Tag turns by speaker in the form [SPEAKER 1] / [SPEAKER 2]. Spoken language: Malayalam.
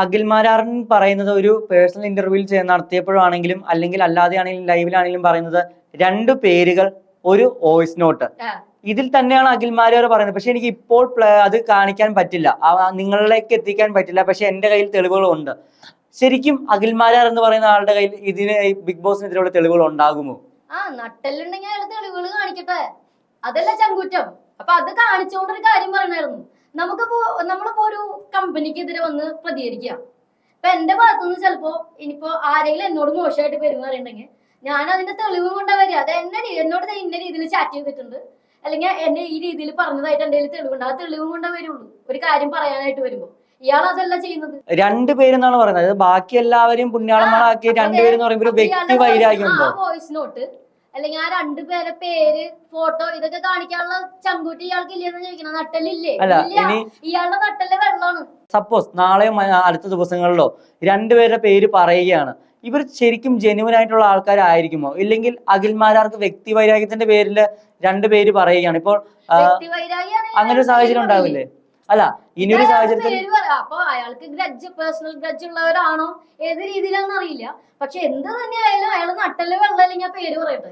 [SPEAKER 1] അഖിൽമാരാറൻ പറയുന്നത് ഒരു പേഴ്സണൽ ഇന്റർവ്യൂവിൽ നടത്തിയപ്പോഴാണെങ്കിലും അല്ലെങ്കിൽ അല്ലാതെയാണെങ്കിലും ലൈവിലാണെങ്കിലും പറയുന്നത് 2 പേരുകൾ ഒരു വോയിസ് നോട്ട് ഇതിൽ തന്നെയാണ് അഖിൽമാരാർ പറയുന്നത്. പക്ഷെ എനിക്ക് ഇപ്പോൾ അത് കാണിക്കാൻ പറ്റില്ല, നിങ്ങളിലേക്ക് എത്തിക്കാൻ പറ്റില്ല. പക്ഷെ എന്റെ കയ്യിൽ തെളിവുകളുണ്ട്. ശരിക്കും അഖിൽമാരാർ എന്ന് പറയുന്ന ആളുടെ കയ്യിൽ ഇതിന് ബിഗ് ബോസിനെതിരെയുള്ള തെളിവുകൾ ഉണ്ടാകുമോ?
[SPEAKER 2] നട്ടലുണ്ടെങ്കിൽ അയാൾ തെളിവുകൾ കാണിക്കട്ടെ, അതല്ല ചങ്കൂറ്റം. അപ്പൊ അത് കാണിച്ചുകൊണ്ടൊരു കാര്യം പറയണായിരുന്നു. നമ്മളിപ്പോ ഒരു കമ്പനിക്കെതിരെ വന്ന് പ്രതികരിക്കാം. ഇപ്പൊ എന്റെ ഭാഗത്തുനിന്ന് ചിലപ്പോ ഇനിയിപ്പോ ആരെങ്കിലും എന്നോട് മോശമായിട്ട് പെരുമാറിയിട്ടുണ്ടെങ്കിൽ ഞാൻ അതിന്റെ തെളിവ് കൊണ്ടാ വരിക. അത് എന്നോട് ഇന്ന രീതിയിൽ ചാറ്റ് ചെയ്തിട്ടുണ്ട്, അല്ലെങ്കിൽ എന്നെ ഈ രീതിയിൽ പറഞ്ഞതായിട്ട് എന്റെ കയ്യിൽ തെളിവുണ്ട്. ആ തെളിവും കൊണ്ടേ വരുള്ളൂ ഒരു കാര്യം പറയാനായിട്ട് വരുമ്പോ. ഇയാൾ അതല്ല ചെയ്യുന്നത്.
[SPEAKER 1] 2 പേരെന്നാണ് പറയുന്നത്. ബാക്കി എല്ലാവരും പുണ്യാളന്മാരാക്കി 2 പേരെന്ന് പറയുമ്പോൾ ഒരു വ്യക്തി വൈരാഗ്യം ഉണ്ടോ?
[SPEAKER 2] വോയിസ് നോട്ട് അല്ലെങ്കിൽ ആ 2 പേരെ പേര്, ഫോട്ടോ ഇതൊക്കെ കാണിക്കാനുള്ള ചങ്കൂറ്റി ഇയാൾക്ക് ഇല്ലെന്ന് ചോദിക്കണം. നട്ടലില്ലേ? ഇയാളുടെ നട്ടല് വെള്ളമാണ്.
[SPEAKER 1] സപ്പോസ് നാളെയോ അടുത്ത ദിവസങ്ങളിലോ 2 പേരുടെ പേര് പറയുകയാണ്, ഇവർ ശരിക്കും ജെന്യുവൻ ആയിട്ടുള്ള ആൾക്കാരായിരിക്കുമോ? ഇല്ലെങ്കിൽ അഖിൽമാരാർക്ക് വ്യക്തി വൈരാഗ്യത്തിന്റെ പേരിൽ 2 പേര് പറയുകയാണ്. ഇപ്പോൾ അങ്ങനെ ഒരു സാഹചര്യം ഉണ്ടാവില്ലേ? അല്ല, ഇനിയൊരു സാഹചര്യത്തിൽ
[SPEAKER 2] അപ്പൊ അയാൾക്ക് പേഴ്സണൽ ഗ്രഡ്ജ് ഉള്ളവരാണോ ഏത് രീതിയിലാണെന്ന് അറിയില്ല. പക്ഷെ എന്ത് തന്നെ ആയാലും അയാൾ നട്ടല് വെള്ളം അല്ലെങ്കിൽ ആ പേര് പറയട്ടെ.